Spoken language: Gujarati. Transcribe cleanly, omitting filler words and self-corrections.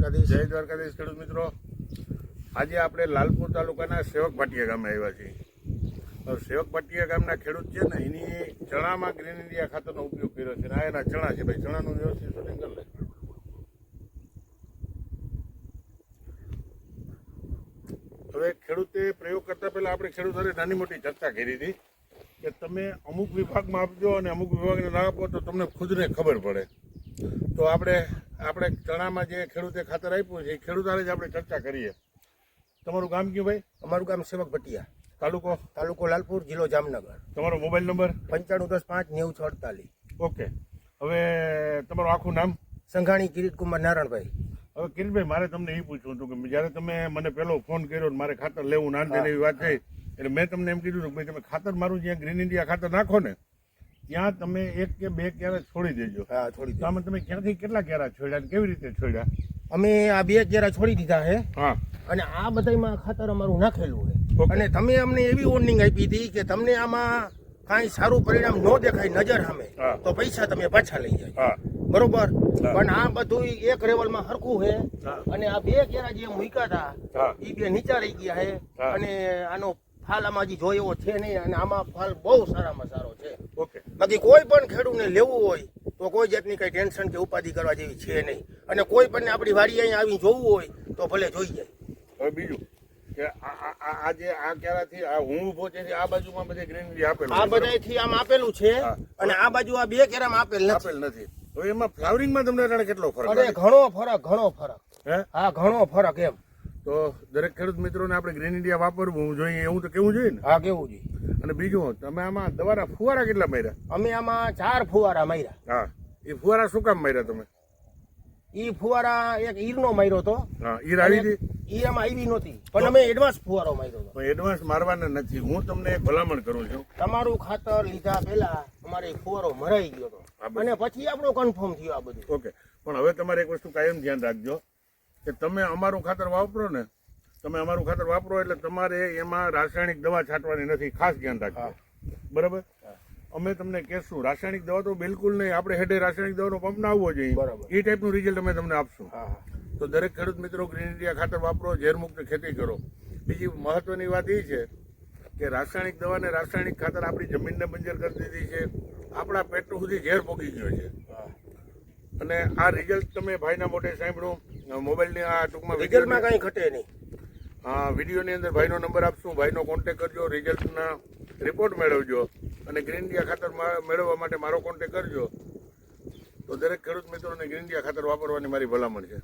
દ્વારકાધીશ ખેડૂત મિત્રો, આજે આપણે લાલપુર તાલુકાના સેવક ભાટિયા ગામે આવ્યા છીએ. સેવક ભાટિયા ગામના ખેડૂત છે ને, એની ચણામાં ગ્રીન ઇન્ડિયા ખાતરનો ઉપયોગ કર્યો છે. આ એના ચણા છે ભાઈ, ચણાનું વ્યવસ્થિત શૂટિંગ કરી લે. હવે ખેડૂતે પ્રયોગ કરતા પહેલા આપણે ખેડૂતોને નાની મોટી ચર્ચા કરી હતી કે તમે અમુક વિભાગમાં આપજો અને અમુક વિભાગને ના આપો તો તમને ખુદને ખબર પડે. તો આપણે ચણામાં જે ખેડૂતે ખાતર આપ્યું છે એ ખેડૂતોને જ આપણે ચર્ચા કરીએ. તમારું ગામ કયું ભાઈ? અમારું ગામ સેવક ભટિયા, તાલુકો લાલપુર, જિલ્લો જામનગર. તમારો મોબાઈલ નંબર? 9510599048. ઓકે, હવે તમારું આખું નામ? સંઘાણી કિરીટકુમાર નારાયણભાઈ. હવે કિરીટભાઈ, મારે તમને એ પૂછવું હતું કે જ્યારે તમે મને પહેલો ફોન કર્યો મારે ખાતર લેવું નાનબેન એવી વાત થઈ, એટલે મેં તમને એમ કીધું કે ભાઈ તમે ખાતર મારું જ્યાં ગ્રીન ઇન્ડિયા ખાતર નાખો ને ત્યાં તમે 1 કે 2 ક્યારા છોડી દેજો. હા, છોડી દો. આમાં તમે ક્યાંથી કેટલા ક્યારા છોડ્યા અને કેવી રીતે છોડ્યા? અમે આ 2 ક્યારા છોડી દીધા છે. હા, અને આ બધામાં ખાતર અમારું નાખેલું છે. અને તમે અમને એવી વોર્નિંગ આપી હતી કે તમને આમાં કાંઈ સારું પરિણામ ન દેખાય નજર સામે તો પૈસા તમે પાછા લઈ જાય. બરોબર, પણ આ બધું એક લેવલમાં હરખું છે. અને આ 2 ક્યારા જે મૂક્યા હતા એ 2 નીચા રહી ગયા છે. અને આનો ફાલ આમાં હજી જોયો એવો છે નહીં. અને આમાં ફાલ બહુ સારામાં સારો છે. ઓકે, બાકી કોઈ પણ ખેડૂતને લેવું હોય તો કોઈ જાતની કઈ ટેન્શન કે ઉપાધિ કરવા જેવી છે નહીં. અને કોઈ પણ આપણી વાડી અહીંયા આવીને જોવું હોય તો ભલે જોઈ જાય. હવે બીજું કે આ જે આ ક્યારાથી આ હું ઊભો છે આ બાજુમાં બધે ગ્રીન ઇન્ડિયા આપેલું, આ બધાથી આમ આપેલું છે. અને આ બાજુ આ 2 કેરામાં આપેલ નથી. હવે એમાં ફ્લાવરિંગમાં તમને કેટલો ફરક? અરે ઘણો ફરક. હે? હા, ઘણો ફરક. એમ તો દરેક ખેડૂત મિત્રોને આપણે ગ્રીન ઇન્ડિયા વાપરવું જોઈએ એવું તો કેવું જોઈએ ને? હા, કેવું જોઈએ. અને બીજું, તમે આમાં દવાના ફુવારા કેટલા માર્યા? અમે આમાં 4 ફુવારા માર્યા. હા, એ ફુવારા શું કામ માર્યા તમે? ઈ ફુવારા એક ઈરનો માર્યો હતો. હા, ઈર આવી હતી? ઈ આમાં આવી નહોતી, પણ અમે એડવાન્સ ફુવારો માર્યો હતો. એડવાન્સ મારવાના નથી. હું તમને એક ભલામણ કરું છું, તમારું ખાતર લીધા પહેલા અમારે ફુવારો મરાઈ ગયો હતો અને પછી આપણો કન્ફર્મ થયો આ બધું. ઓકે, પણ હવે તમારે એક વસ્તુ કાયમ ધ્યાન રાખજો કે તમે અમારું ખાતર વાપરો ને, તમે અમારું ખાતર વાપરો એટલે તમારે એમાં રાસાયણિક દવા છાંટવાની નથી. ખાસ ધ્યાન રાખજો, બરાબર? અમે તમને કહેશું રાસાયણિક દવા તો બિલકુલ નહીં. આપણે હેડે રાસાયણિક દવાનો પંપ ના આવવો જોઈએ. બરાબર, એ ટાઈપનું રિઝલ્ટ અમે તમને આપશું. તો દરેક ખેડૂત મિત્રો ગ્રીન ઇન્ડિયા ખાતર વાપરો, ઝેરમુક્ત ખેતી કરો. બીજી મહત્વની વાત એ છે કે રાસાયણિક દવા ને રાસાયણિક ખાતર આપણી જમીનને બંજર કરી દીધી છે. આપણા પેટ સુધી ઝેર પોગી ગયો છે. અને આ રિઝલ્ટ તમે ભાઈના મોઢે સાંભળ્યું. મોબાઈલની આ ટૂંકમાં રિઝલ્ટમાં કાંઈ ઘટે નહીં. હા, વિડીયોની અંદર ભાઈનો નંબર આપશું, ભાઈનો કોન્ટેક કરજો, રિઝલ્ટના રિપોર્ટ મેળવજો અને ગ્રીન ઇન્ડિયા ખાતર મેળવવા માટે મારો કોન્ટેક કરજો. તો દરેક ખેડૂત મિત્રોને ગ્રીન ઇન્ડિયા ખાતર વાપરવાની મારી ભલામણ છે.